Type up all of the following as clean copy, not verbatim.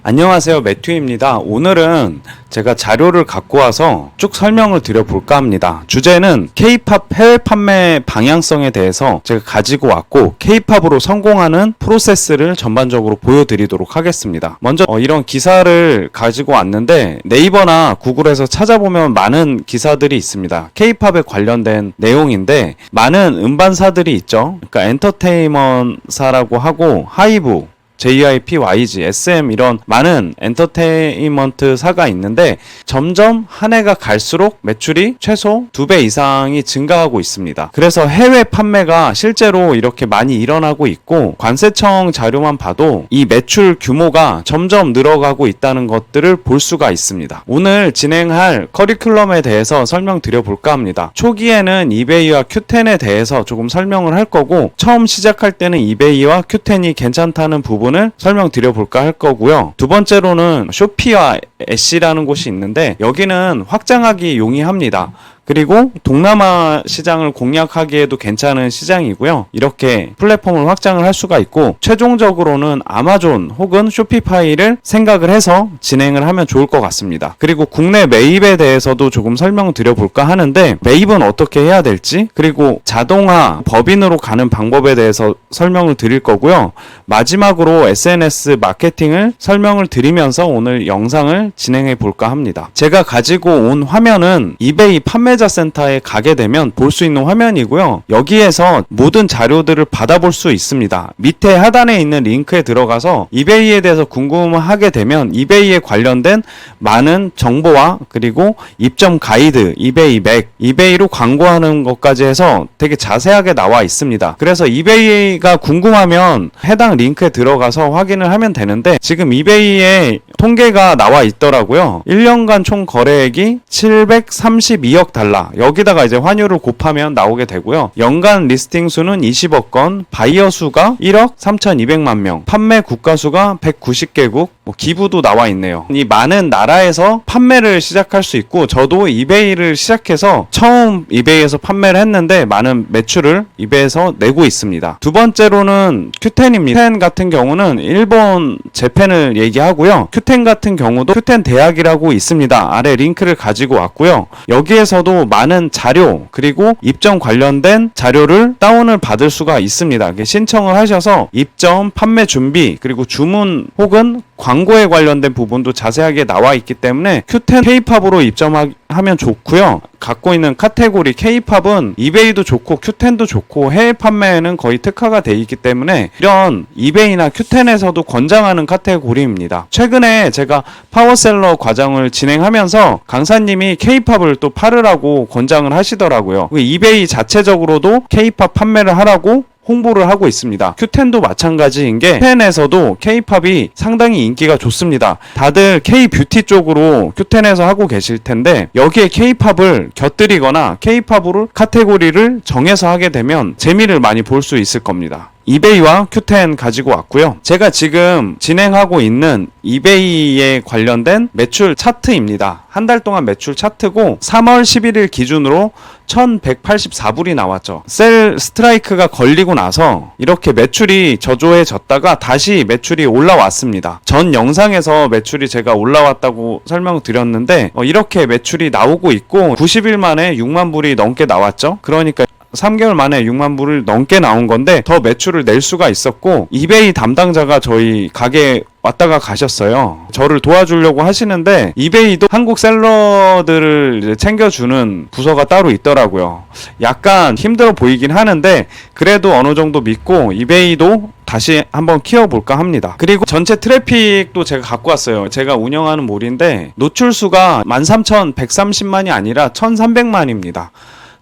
안녕하세요, 매튜입니다. 오늘은 제가 자료를 갖고 와서 쭉 설명을 드려볼까 합니다. 주제는 K-POP 해외 판매 방향성에 대해서 제가 가지고 왔고 K-POP으로 성공하는 프로세스를 전반적으로 보여드리도록 하겠습니다. 먼저 이런 기사를 가지고 왔는데 네이버나 구글에서 찾아보면 많은 기사들이 있습니다. K-POP에 관련된 내용인데 많은 음반사들이 있죠. 그러니까 엔터테인먼트사라고 하고 하이브, JYP, YG, SM 이런 많은 엔터테인먼트사가 있는데 점점 한 해가 갈수록 매출이 최소 2배 이상이 증가하고 있습니다. 그래서 해외 판매가 실제로 이렇게 많이 일어나고 있고 관세청 자료만 봐도 이 매출 규모가 점점 늘어가고 있다는 것들을 볼 수가 있습니다. 오늘 진행할 커리큘럼에 대해서 설명드려볼까 합니다. 초기에는 이베이와 큐텐에 대해서 조금 설명을 할 거고 처음 시작할 때는 이베이와 큐텐이 괜찮다는 부분을 설명드려볼까 할 거고요. 두 번째로는 쇼피와 애쉬라는 곳이 있는데 여기는 확장하기 용이합니다. 그리고 동남아 시장을 공략하기에도 괜찮은 시장이고요. 이렇게 플랫폼을 확장을 할 수가 있고 최종적으로는 아마존 혹은 쇼피파이를 생각을 해서 진행을 하면 좋을 것 같습니다. 그리고 국내 매입에 대해서도 조금 설명드려볼까 하는데 매입은 어떻게 해야 될지 그리고 자동화 법인으로 가는 방법에 대해서 설명을 드릴 거고요. 마지막으로 SNS 마케팅을 설명을 드리면서 오늘 영상을 진행해 볼까 합니다. 제가 가지고 온 화면은 이베이 판매자 센터에 가게 되면 볼 수 있는 화면이고요. 여기에서 모든 자료들을 받아볼 수 있습니다. 밑에 하단에 있는 링크에 들어가서 이베이에 대해서 궁금하게 되면 이베이에 관련된 많은 정보와 그리고 입점 가이드, 이베이 맥, 이베이로 광고하는 것까지 해서 되게 자세하게 나와 있습니다. 그래서 이베이가 궁금하면 해당 링크에 들어가서 확인을 하면 되는데 지금 이베이에 통계가 나와 있더라고요. 1년간 총 거래액이 732억 달러. 여기다가 이제 환율을 곱하면 나오게 되고요. 연간 리스팅 수는 20억 건, 바이어 수가 1억 3,200만 명, 판매 국가 수가 190개국, 기부도 나와 있네요. 이 많은 나라에서 판매를 시작할 수 있고 저도 이베이를 시작해서 처음 이베이에서 판매를 했는데 많은 매출을 이베이에서 내고 있습니다. 두 번째로는 큐텐입니다. 큐텐 같은 경우는 일본 재팬을 얘기하고요. 큐텐 같은 경우도 큐텐 대학이라고 있습니다. 아래 링크를 가지고 왔고요. 여기에서도 많은 자료 그리고 입점 관련된 자료를 다운을 받을 수가 있습니다. 신청을 하셔서 입점, 판매 준비 그리고 주문 혹은 광고에 관련된 부분도 자세하게 나와 있기 때문에 큐텐 K-POP으로 입점하면 좋고요. 갖고 있는 카테고리 K-POP은 이베이도 좋고 큐텐도 좋고 해외 판매에는 거의 특화가 돼 있기 때문에 이런 이베이나 큐텐에서도 권장하는 카테고리입니다. 최근에 제가 파워셀러 과정을 진행하면서 강사님이 K-POP을 또 팔으라고 권장을 하시더라고요. 이베이 자체적으로도 K-POP 판매를 하라고 홍보를 하고 있습니다. 큐텐도 마찬가지인 게 큐텐에서도 K-POP이 상당히 인기가 좋습니다. 다들 K-뷰티 쪽으로 큐텐에서 하고 계실 텐데 여기에 K-POP을 곁들이거나 K-POP으로 카테고리를 정해서 하게 되면 재미를 많이 볼 수 있을 겁니다. 이베이와 큐텐 가지고 왔고요. 제가 지금 진행하고 있는 이베이에 관련된 매출 차트입니다. 한 달 동안 매출 차트고 3월 11일 기준으로 1184불이 나왔죠. 셀 스트라이크가 걸리고 나서 이렇게 매출이 저조해졌다가 다시 매출이 올라왔습니다. 전 영상에서 매출이 제가 올라왔다고 설명드렸는데 이렇게 매출이 나오고 있고 90일 만에 6만 불이 넘게 나왔죠. 그러니까 3개월 만에 6만 불을 넘게 나온 건데 더 매출을 낼 수가 있었고 이베이 담당자가 저희 가게에 왔다가 가셨어요. 저를 도와주려고 하시는데 이베이도 한국 셀러들을 이제 챙겨주는 부서가 따로 있더라고요. 약간 힘들어 보이긴 하는데 그래도 어느 정도 믿고 이베이도 다시 한번 키워볼까 합니다. 그리고 전체 트래픽도 제가 갖고 왔어요. 제가 운영하는 몰인데 노출수가 13,130만이 아니라 1,300만입니다.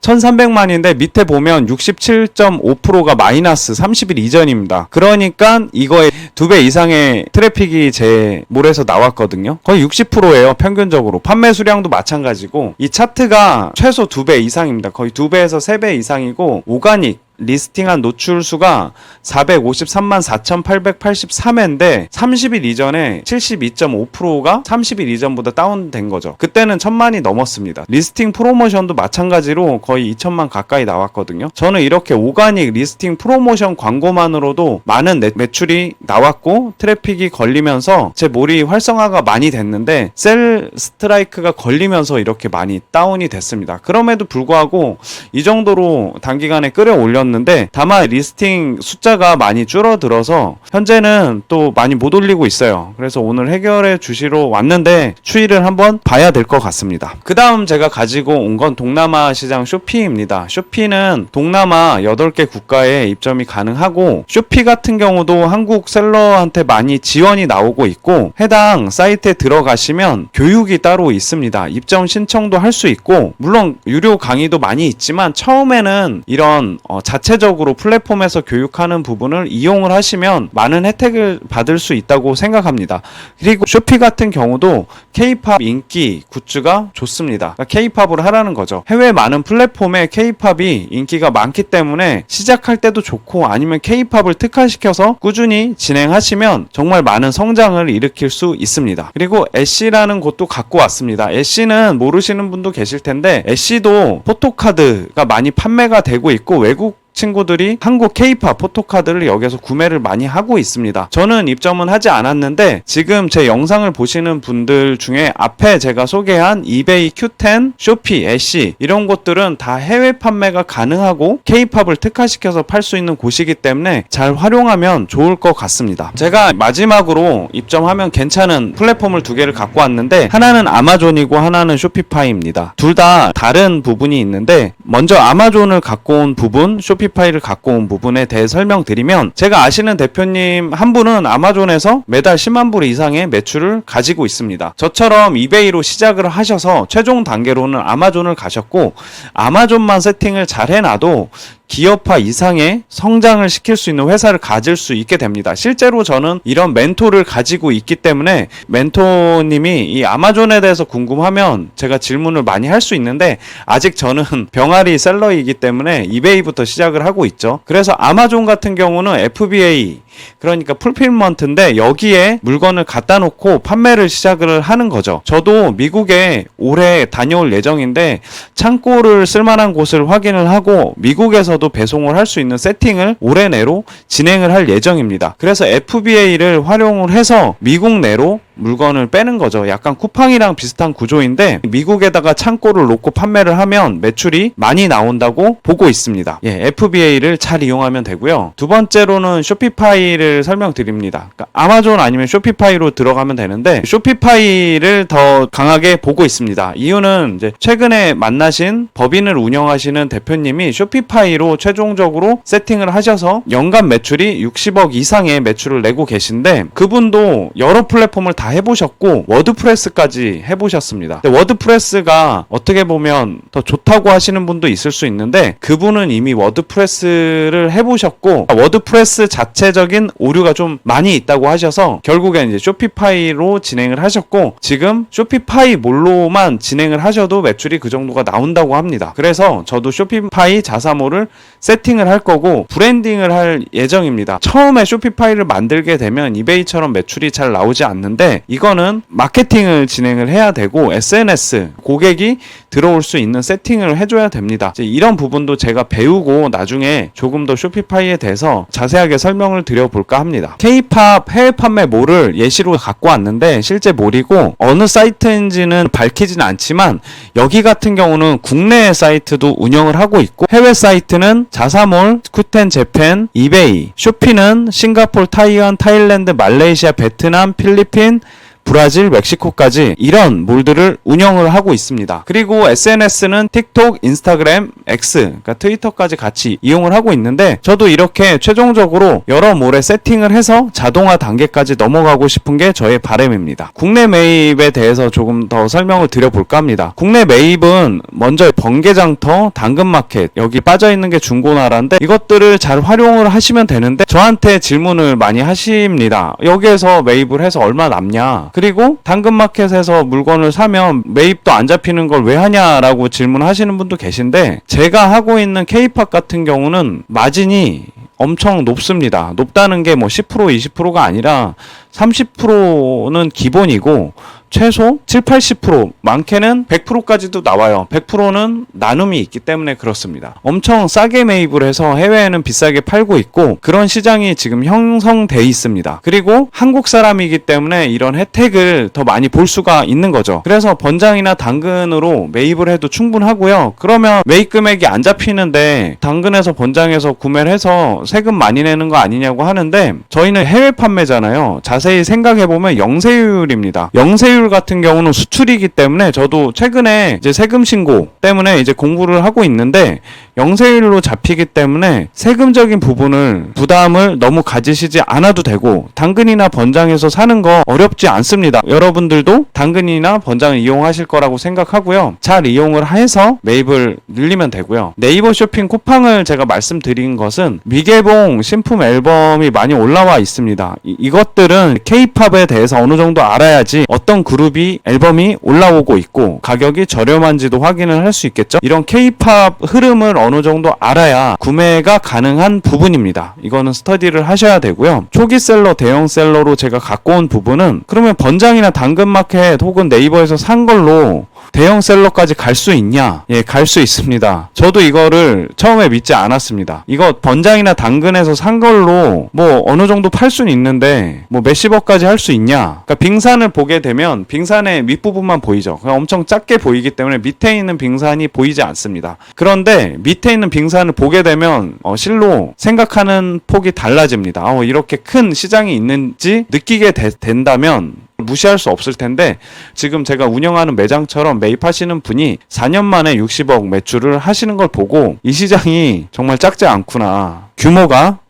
1,300만인데 밑에 보면 67.5%가 마이너스 30일 이전입니다. 그러니까 이거의 2배 이상의 트래픽이 제 몰에서 나왔거든요. 거의 60%예요. 평균적으로. 판매 수량도 마찬가지고 이 차트가 최소 2배 이상입니다. 거의 2배에서 3배 이상이고 오가닉 리스팅한 노출 수가 453만 4,883회인데 30일 이전에 72.5%가 30일 이전보다 다운된 거죠. 그때는 1,000만이 넘었습니다. 리스팅 프로모션도 마찬가지로 거의 2,000만 가까이 나왔거든요. 저는 이렇게 오가닉 리스팅 프로모션 광고만으로도 많은 매출이 나왔고 트래픽이 걸리면서 제 몰이 활성화가 많이 됐는데 셀 스트라이크가 걸리면서 이렇게 많이 다운이 됐습니다. 그럼에도 불구하고 이 정도로 단기간에 끌어올렸는데 다만 리스팅 숫자가 많이 줄어들어서 현재는 또 많이 못 올리고 있어요. 그래서 오늘 해결해 주시러 왔는데 추이를 한번 봐야 될 것 같습니다. 그 다음 제가 가지고 온 건 동남아 시장 쇼피입니다. 쇼피는 동남아 8개 국가에 입점이 가능하고 쇼피 같은 경우도 한국 셀러한테 많이 지원이 나오고 있고 해당 사이트에 들어가시면 교육이 따로 있습니다. 입점 신청도 할 수 있고 물론 유료 강의도 많이 있지만 처음에는 이런 자체적으로 플랫폼에서 교육하는 부분을 이용을 하시면 많은 혜택을 받을 수 있다고 생각합니다. 그리고 쇼피 같은 경우도 K-팝 인기 굿즈가 좋습니다. 그러니까 K-팝을 하라는 거죠. 해외 많은 플랫폼에 K-팝이 인기가 많기 때문에 시작할 때도 좋고 아니면 K-팝을 특화시켜서 꾸준히 진행하시면 정말 많은 성장을 일으킬 수 있습니다. 그리고 애쉬라는 곳도 갖고 왔습니다. 애쉬는 모르시는 분도 계실 텐데 애쉬도 포토카드가 많이 판매가 되고 있고 외국 친구들이 한국 K-팝 포토카드를 여기서 구매를 많이 하고 있습니다. 저는 입점은 하지 않았는데 지금 제 영상을 보시는 분들 중에 앞에 제가 소개한 이베이, Q10, 쇼피, 애쉬 이런 곳들은 다 해외 판매가 가능하고 K-팝을 특화시켜서 팔 수 있는 곳이기 때문에 잘 활용하면 좋을 것 같습니다. 제가 마지막으로 입점하면 괜찮은 플랫폼을 2개를 갖고 왔는데 하나는 아마존이고 하나는 쇼피파이입니다. 둘 다 다른 부분이 있는데 먼저 아마존을 갖고 온 부분, 쇼피파이를 갖고 온 부분에 대해 설명드리면 제가 아시는 대표님 한 분은 아마존에서 매달 10만 불 이상의 매출을 가지고 있습니다. 저처럼 이베이로 시작을 하셔서 최종 단계로는 아마존을 가셨고 아마존만 세팅을 잘 해놔도 기업화 이상의 성장을 시킬 수 있는 회사를 가질 수 있게 됩니다. 실제로 저는 이런 멘토를 가지고 있기 때문에 멘토님이 이 아마존에 대해서 궁금하면 제가 질문을 많이 할 수 있는데 아직 저는 병아리 셀러이기 때문에 이베이부터 시작을 하고 있죠. 그래서 아마존 같은 경우는 FBA 그러니까 풀필먼트인데 여기에 물건을 갖다 놓고 판매를 시작을 하는 거죠. 저도 미국에 올해 다녀올 예정인데 창고를 쓸만한 곳을 확인을 하고 미국에서도 배송을 할 수 있는 세팅을 올해 내로 진행을 할 예정입니다. 그래서 FBA를 활용을 해서 미국 내로 물건을 빼는 거죠. 약간 쿠팡이랑 비슷한 구조인데 미국에다가 창고를 놓고 판매를 하면 매출이 많이 나온다고 보고 있습니다. FBA를 잘 이용하면 되고요. 두 번째로는 쇼피파이를 설명드립니다. 그러니까 아마존 아니면 쇼피파이로 들어가면 되는데 쇼피파이를 더 강하게 보고 있습니다. 이유는 이제 최근에 만나신 법인을 운영하시는 대표님이 쇼피파이로 최종적으로 세팅을 하셔서 연간 매출이 60억 이상의 매출을 내고 계신데 그분도 여러 플랫폼을 다 해보셨고 워드프레스까지 해보셨습니다. 워드프레스가 어떻게 보면 더 좋다고 하시는 분도 있을 수 있는데 그분은 이미 워드프레스를 해보셨고 워드프레스 자체적인 오류가 좀 많이 있다고 하셔서 결국엔 이제 쇼피파이로 진행을 하셨고 지금 쇼피파이 몰로만 진행을 하셔도 매출이 그 정도가 나온다고 합니다. 그래서 저도 쇼피파이 자사몰을 세팅을 할 거고 브랜딩을 할 예정입니다. 처음에 쇼피파이를 만들게 되면 이베이처럼 매출이 잘 나오지 않는데 이거는 마케팅을 진행을 해야 되고 SNS 고객이 들어올 수 있는 세팅을 해줘야 됩니다. 이런 부분도 제가 배우고 나중에 조금 더 쇼피파이에 대해서 자세하게 설명을 드려볼까 합니다. K-팝 해외 판매 몰을 예시로 갖고 왔는데 실제 몰이고 어느 사이트인지는 밝히진 않지만 여기 같은 경우는 국내 사이트도 운영을 하고 있고 해외 사이트는 자사몰, 쿠텐 재팬, 이베이, 쇼피는 싱가포르, 타이완, 타일랜드, 말레이시아, 베트남, 필리핀, 브라질, 멕시코까지 이런 몰들을 운영을 하고 있습니다. 그리고 SNS는 틱톡, 인스타그램, X, 그러니까 트위터까지 같이 이용을 하고 있는데 저도 이렇게 최종적으로 여러 몰에 세팅을 해서 자동화 단계까지 넘어가고 싶은 게 저의 바람입니다. 국내 매입에 대해서 조금 더 설명을 드려볼까 합니다. 국내 매입은 먼저 번개장터, 당근마켓 여기 빠져있는 게 중고나라인데 이것들을 잘 활용을 하시면 되는데 저한테 질문을 많이 하십니다. 여기에서 매입을 해서 얼마 남냐? 그리고 당근마켓에서 물건을 사면 매입도 안 잡히는 걸 왜 하냐라고 질문하시는 분도 계신데, 제가 하고 있는 K-팝 같은 경우는 마진이 엄청 높습니다. 높다는 게 뭐 10% 20%가 아니라 30%는 기본이고 최소 7, 80%, 많게는 100%까지도 나와요. 100%는 나눔이 있기 때문에 그렇습니다. 엄청 싸게 매입을 해서 해외에는 비싸게 팔고 있고, 그런 시장이 지금 형성돼 있습니다. 그리고 한국 사람이기 때문에 이런 혜택을 더 많이 볼 수가 있는 거죠. 그래서 번장이나 당근으로 매입을 해도 충분하고요. 그러면 매입 금액이 안 잡히는데 당근에서 번장에서 구매를 해서 세금 많이 내는 거 아니냐고 하는데, 저희는 해외 판매잖아요. 자세히 생각해보면 영세율입니다. 영세율 같은 경우는 수출이기 때문에 저도 최근에 이제 세금 신고 때문에 이제 공부를 하고 있는데, 영세율로 잡히기 때문에 세금적인 부분을 부담을 너무 가지시지 않아도 되고, 당근이나 번장에서 사는 거 어렵지 않습니다. 여러분들도 당근이나 번장을 이용하실 거라고 생각하고요. 잘 이용을 해서 매입을 늘리면 되고요. 네이버 쇼핑 쿠팡을 제가 말씀드린 것은 미개봉 신품 앨범이 많이 올라와 있습니다. 이것들은 K-팝에 대해서 어느 정도 알아야지 어떤 그룹이 앨범이 올라오고 있고 가격이 저렴한지도 확인을 할 수 있겠죠. 이런 K-팝 흐름을 어느 정도 알아야 구매가 가능한 부분입니다. 이거는 스터디를 하셔야 되고요. 초기 셀러, 대형 셀러로 제가 갖고 온 부분은, 그러면 번장이나 당근마켓 혹은 네이버에서 산 걸로 대형 셀러까지 갈 수 있냐? 예, 갈 수 있습니다. 저도 이거를 처음에 믿지 않았습니다. 이거 번장이나 당근에서 산 걸로 뭐 어느 정도 팔 수는 있는데 뭐 몇십억까지 할 수 있냐? 그러니까 빙산을 보게 되면 빙산의 윗부분만 보이죠. 그냥 엄청 작게 보이기 때문에 밑에 있는 빙산이 보이지 않습니다. 그런데 밑에 있는 빙산을 보게 되면 실로 생각하는 폭이 달라집니다. 이렇게 큰 시장이 있는지 느끼게 된다면 무시할 수 없을 텐데, 지금 제가 운영하는 매장처럼 매입하시는 분이 4년 만에 60억 매출을 하시는 걸 보고 이 시장이 정말 작지 않구나, 규모가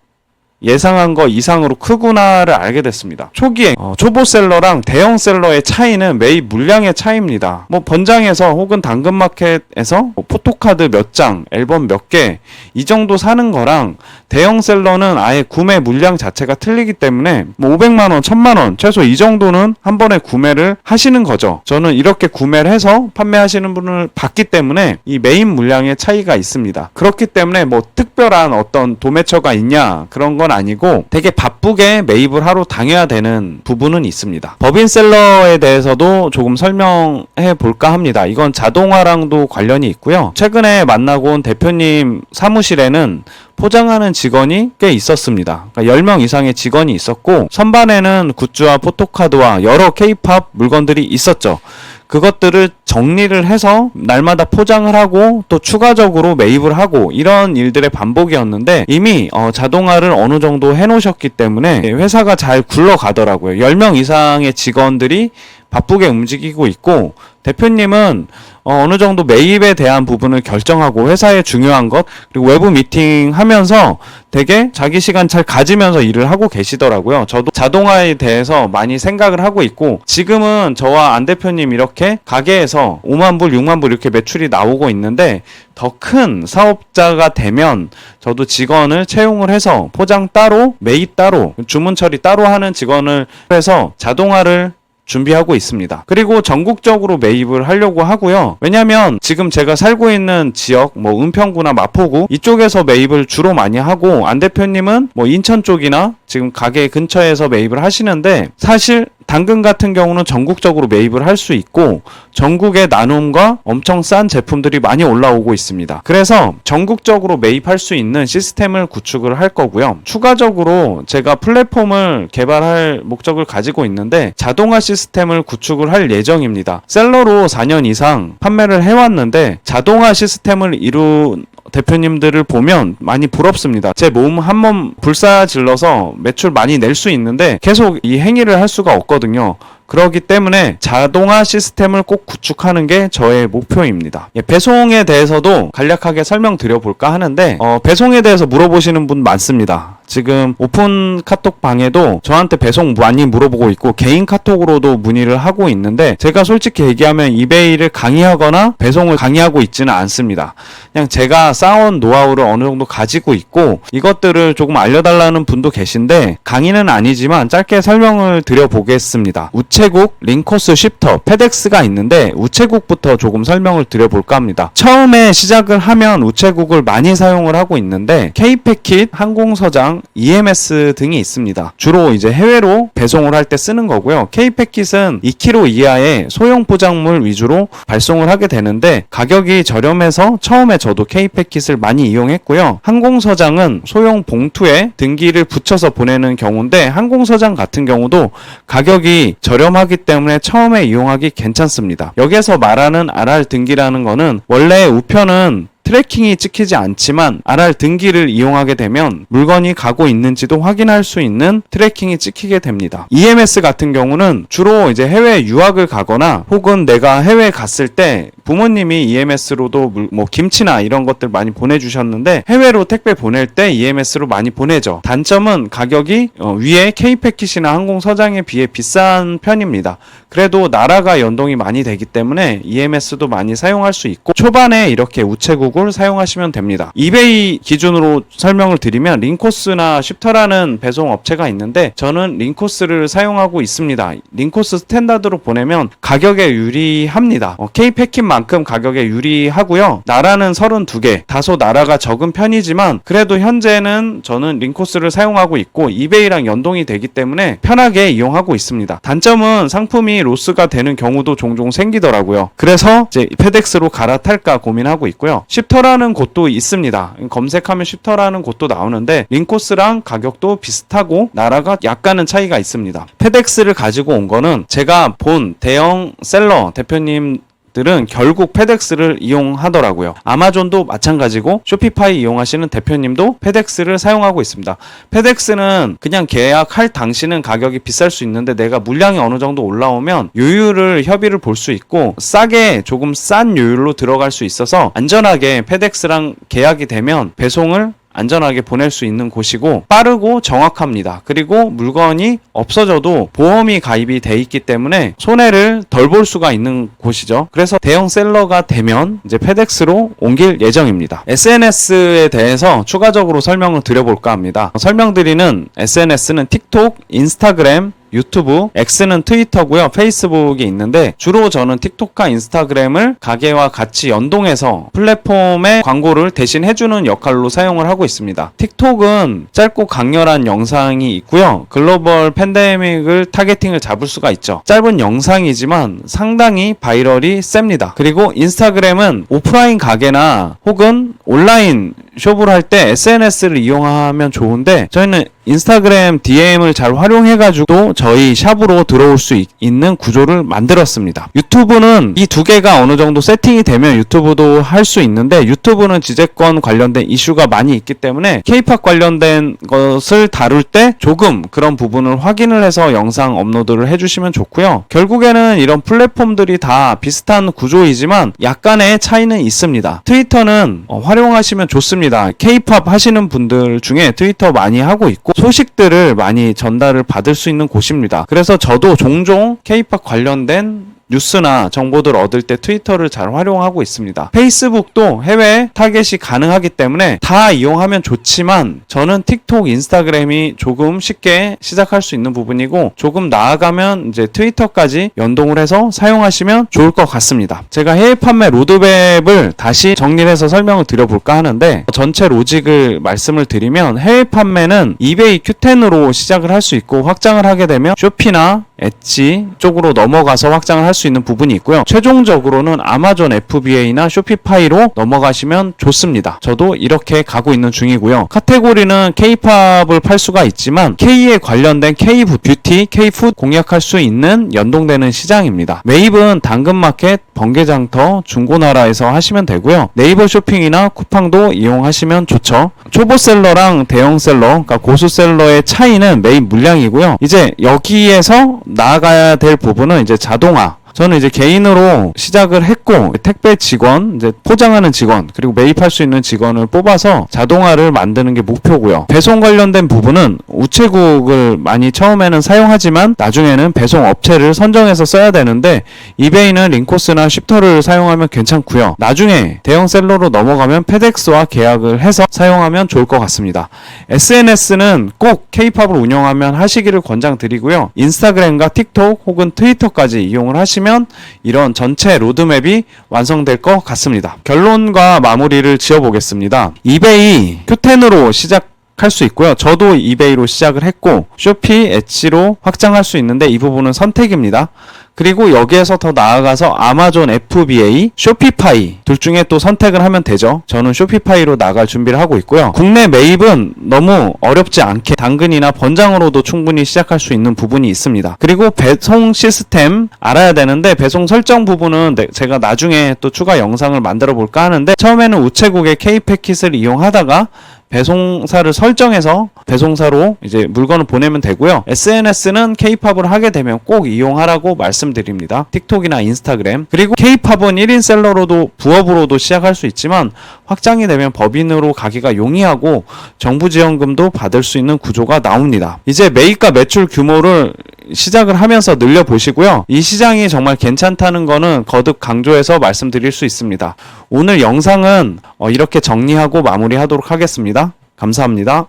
예상한 거 이상으로 크구나를 알게 됐습니다. 초기에 초보 셀러랑 대형 셀러의 차이는 매입 물량의 차이입니다. 뭐 번장에서 혹은 당근마켓에서 포토카드 몇 장, 앨범 몇 개 이 정도 사는 거랑 대형 셀러는 아예 구매 물량 자체가 틀리기 때문에 뭐 500만 원, 1000만 원 최소 이 정도는 한 번에 구매를 하시는 거죠. 저는 이렇게 구매를 해서 판매하시는 분을 봤기 때문에 이 매입 물량의 차이가 있습니다. 그렇기 때문에 뭐 특별한 어떤 도매처가 있냐 그런 건 아니고 되게 바쁘게 매입을 하러 다녀야 되는 부분은 있습니다. 법인셀러에 대해서도 조금 설명해 볼까 합니다. 이건 자동화랑도 관련이 있고요. 최근에 만나고 온 대표님 사무실에는 포장하는 직원이 꽤 있었습니다. 그러니까 10명 이상의 직원이 있었고, 선반에는 굿즈와 포토카드와 여러 K-팝 물건들이 있었죠. 그것들을 정리를 해서 날마다 포장을 하고 또 추가적으로 매입을 하고, 이런 일들의 반복이었는데 이미 자동화를 어느 정도 해놓으셨기 때문에 회사가 잘 굴러가더라고요. 10명 이상의 직원들이 바쁘게 움직이고 있고, 대표님은 어느 정도 매입에 대한 부분을 결정하고 회사의 중요한 것, 그리고 외부 미팅 하면서 되게 자기 시간 잘 가지면서 일을 하고 계시더라고요. 저도 자동화에 대해서 많이 생각을 하고 있고, 지금은 저와 안 대표님 이렇게 가게에서 5만 불, 6만 불 이렇게 매출이 나오고 있는데, 더 큰 사업자가 되면 저도 직원을 채용을 해서 포장 따로, 매입 따로, 주문 처리 따로 하는 직원을 해서 자동화를 준비하고 있습니다. 그리고 전국적으로 매입을 하려고 하고요. 왜냐면 지금 제가 살고 있는 지역, 뭐 은평구나 마포구 이쪽에서 매입을 주로 많이 하고, 안 대표님은 뭐 인천 쪽이나 지금 가게 근처에서 매입을 하시는데, 사실 당근 같은 경우는 전국적으로 매입을 할 수 있고 전국의 나눔과 엄청 싼 제품들이 많이 올라오고 있습니다. 그래서 전국적으로 매입할 수 있는 시스템을 구축을 할 거고요. 추가적으로 제가 플랫폼을 개발할 목적을 가지고 있는데 자동화 시스템을 구축을 할 예정입니다. 셀러로 4년 이상 판매를 해왔는데 자동화 시스템을 이룬 대표님들을 보면 많이 부럽습니다. 제 몸 한 몸 불사질러서 매출 많이 낼 수 있는데 계속 이 행위를 할 수가 없거든요. 그렇기 때문에 자동화 시스템을 꼭 구축하는 게 저의 목표입니다. 배송에 대해서도 간략하게 설명드려 볼까 하는데 배송에 대해서 물어보시는 분 많습니다. 지금 오픈 카톡 방에도 저한테 배송 많이 물어보고 있고 개인 카톡으로도 문의를 하고 있는데 제가 솔직히 얘기하면 이베이를 강의하거나 배송을 강의하고 있지는 않습니다. 그냥 제가 쌓아온 노하우를 어느 정도 가지고 있고 이것들을 조금 알려달라는 분도 계신데 강의는 아니지만 짧게 설명을 드려보겠습니다. 우체국, 링코스, 쉬프터, 페덱스가 있는데 우체국부터 조금 설명을 드려볼까 합니다. 처음에 시작을 하면 우체국을 많이 사용을 하고 있는데 K패킷, 항공서장, EMS 등이 있습니다. 주로 이제 해외로 배송을 할 때 쓰는 거고요. K패킷은 2kg 이하의 소형 포장물 위주로 발송을 하게 되는데 가격이 저렴해서 처음에 저도 K패킷을 많이 이용했고요. 항공서장은 소형 봉투에 등기를 붙여서 보내는 경우인데 항공서장 같은 경우도 가격이 저렴하기 때문에 처음에 이용하기 괜찮습니다. 여기에서 말하는 RR 등기라는 거는 원래 우편은 트래킹이 찍히지 않지만 RR 등기를 이용하게 되면 물건이 가고 있는지도 확인할 수 있는 트래킹이 찍히게 됩니다. EMS 같은 경우는 주로 이제 해외 유학을 가거나 혹은 내가 해외에 갔을 때 부모님이 EMS로도 뭐 김치나 이런 것들 많이 보내주셨는데 해외로 택배 보낼 때 EMS로 많이 보내죠. 단점은 가격이 위에 K패킷이나 항공서장에 비해 비싼 편입니다. 그래도 나라가 연동이 많이 되기 때문에 EMS도 많이 사용할 수 있고 초반에 이렇게 우체국을 사용하시면 됩니다. 이베이 기준으로 설명을 드리면 링코스나 쉬프터라는 배송 업체가 있는데 저는 링코스를 사용하고 있습니다. 링코스 스탠다드로 보내면 가격에 유리합니다. K패킷만큼 가격에 유리하고요. 나라는 32개, 다소 나라가 적은 편이지만 그래도 현재는 저는 링코스를 사용하고 있고 이베이랑 연동이 되기 때문에 편하게 이용하고 있습니다. 단점은 상품이 로스가 되는 경우도 종종 생기더라고요. 그래서 이제 페덱스로 갈아탈까 고민하고 있고요. 쉬프터라는 곳도 있습니다. 검색하면 쉬프터라는 곳도 나오는데 링코스랑 가격도 비슷하고 나라가 약간은 차이가 있습니다. 페덱스를 가지고 온 거는 제가 본 대형 셀러 대표님 들은 결국 페덱스를 이용하더라고요. 아마존도 마찬가지고 쇼피파이 이용하시는 대표님도 페덱스를 사용하고 있습니다. 페덱스는 그냥 계약할 당시는 가격이 비쌀 수 있는데 내가 물량이 어느 정도 올라오면 요율을 협의를 볼 수 있고 싸게 조금 싼 요율로 들어갈 수 있어서 안전하게 페덱스랑 계약이 되면 배송을 안전하게 보낼 수 있는 곳이고 빠르고 정확합니다. 그리고 물건이 없어져도 보험이 가입이 돼 있기 때문에 손해를 덜 볼 수가 있는 곳이죠. 그래서 대형 셀러가 되면 이제 페덱스로 옮길 예정입니다. SNS에 대해서 추가적으로 설명을 드려볼까 합니다. 설명드리는 SNS는 틱톡, 인스타그램, 유튜브, X는 트위터고요. 페이스북이 있는데 주로 저는 틱톡과 인스타그램을 가게와 같이 연동해서 플랫폼에 광고를 대신 해주는 역할로 사용을 하고 있습니다. 틱톡은 짧고 강렬한 영상이 있고요. 글로벌 팬데믹을 타겟팅을 잡을 수가 있죠. 짧은 영상이지만 상당히 바이럴이 셉니다. 그리고 인스타그램은 오프라인 가게나 혹은 온라인 숍을 할 때 SNS를 이용하면 좋은데 저희는 인스타그램 DM을 잘 활용해가지고 저희 샵으로 들어올 수 있는 구조를 만들었습니다. 유튜브는 이 두 개가 어느 정도 세팅이 되면 유튜브도 할 수 있는데 유튜브는 지재권 관련된 이슈가 많이 있기 때문에 K-POP 관련된 것을 다룰 때 조금 그런 부분을 확인을 해서 영상 업로드를 해주시면 좋고요. 결국에는 이런 플랫폼들이 다 비슷한 구조이지만 약간의 차이는 있습니다. 트위터는 활용하시면 좋습니다. K-POP 하시는 분들 중에 트위터 많이 하고 있고 소식들을 많이 전달을 받을 수 있는 곳입니다. 그래서 저도 종종 K-POP 관련된 뉴스나 정보들 얻을 때 트위터를 잘 활용하고 있습니다. 페이스북도 해외 타겟이 가능하기 때문에 다 이용하면 좋지만 저는 틱톡, 인스타그램이 조금 쉽게 시작할 수 있는 부분이고 조금 나아가면 이제 트위터까지 연동을 해서 사용하시면 좋을 것 같습니다. 제가 해외 판매 로드맵을 다시 정리를 해서 설명을 드려볼까 하는데 전체 로직을 말씀을 드리면 해외 판매는 이베이 Q10으로 시작을 할 수 있고 확장을 하게 되면 쇼피나 엣지 쪽으로 넘어가서 확장을 할 수 있는 부분이 있고요. 최종적으로는 아마존 FBA나 쇼피파이로 넘어가시면 좋습니다. 저도 이렇게 가고 있는 중이고요. 카테고리는 K-팝을 팔 수가 있지만 K에 관련된 K-뷰티, K-푸드 공략할 수 있는 연동되는 시장입니다. 매입은 당근마켓, 번개장터, 중고나라에서 하시면 되고요. 네이버 쇼핑이나 쿠팡도 이용하시면 좋죠. 초보셀러랑 대형셀러, 그러니까 고수셀러의 차이는 매입 물량이고요. 이제 여기에서 나아가야 될 부분은 이제 자동화, 저는 이제 개인으로 시작을 했고 택배 직원, 이제 포장하는 직원, 그리고 매입할 수 있는 직원을 뽑아서 자동화를 만드는 게 목표고요. 배송 관련된 부분은 우체국을 많이 처음에는 사용하지만 나중에는 배송 업체를 선정해서 써야 되는데 이베이는 링코스나 쉽터를 사용하면 괜찮고요. 나중에 대형 셀러로 넘어가면 페덱스와 계약을 해서 사용하면 좋을 것 같습니다. SNS는 꼭 K-팝을 운영하면 하시기를 권장드리고요. 인스타그램과 틱톡 혹은 트위터까지 이용을 하시면 이런 전체 로드맵이 완성될 것 같습니다. 결론과 마무리를 지어보겠습니다. 이베이 Q10으로 시작할 수 있고요. 저도 이베이로 시작을 했고 쇼피, 엣지로 확장할 수 있는데 이 부분은 선택입니다. 그리고 여기에서 더 나아가서 아마존 FBA, 쇼피파이 둘 중에 또 선택을 하면 되죠. 저는 쇼피파이로 나갈 준비를 하고 있고요. 국내 매입은 너무 어렵지 않게 당근이나 번장으로도 충분히 시작할 수 있는 부분이 있습니다. 그리고 배송 시스템 알아야 되는데 배송 설정 부분은 제가 나중에 또 추가 영상을 만들어 볼까 하는데 처음에는 우체국의 K-패킷을 이용하다가 배송사를 설정해서 배송사로 이제 물건을 보내면 되고요. SNS는 K-팝을 하게 되면 꼭 이용하라고 말씀드립니다. 틱톡이나 인스타그램. 그리고 K-팝은 1인 셀러로도 부업으로도 시작할 수 있지만 확장이 되면 법인으로 가기가 용이하고 정부 지원금도 받을 수 있는 구조가 나옵니다. 이제 매입과 매출 규모를 시작을 하면서 늘려보시고요. 이 시장이 정말 괜찮다는 거는 거듭 강조해서 말씀드릴 수 있습니다. 오늘 영상은 이렇게 정리하고 마무리하도록 하겠습니다. 감사합니다.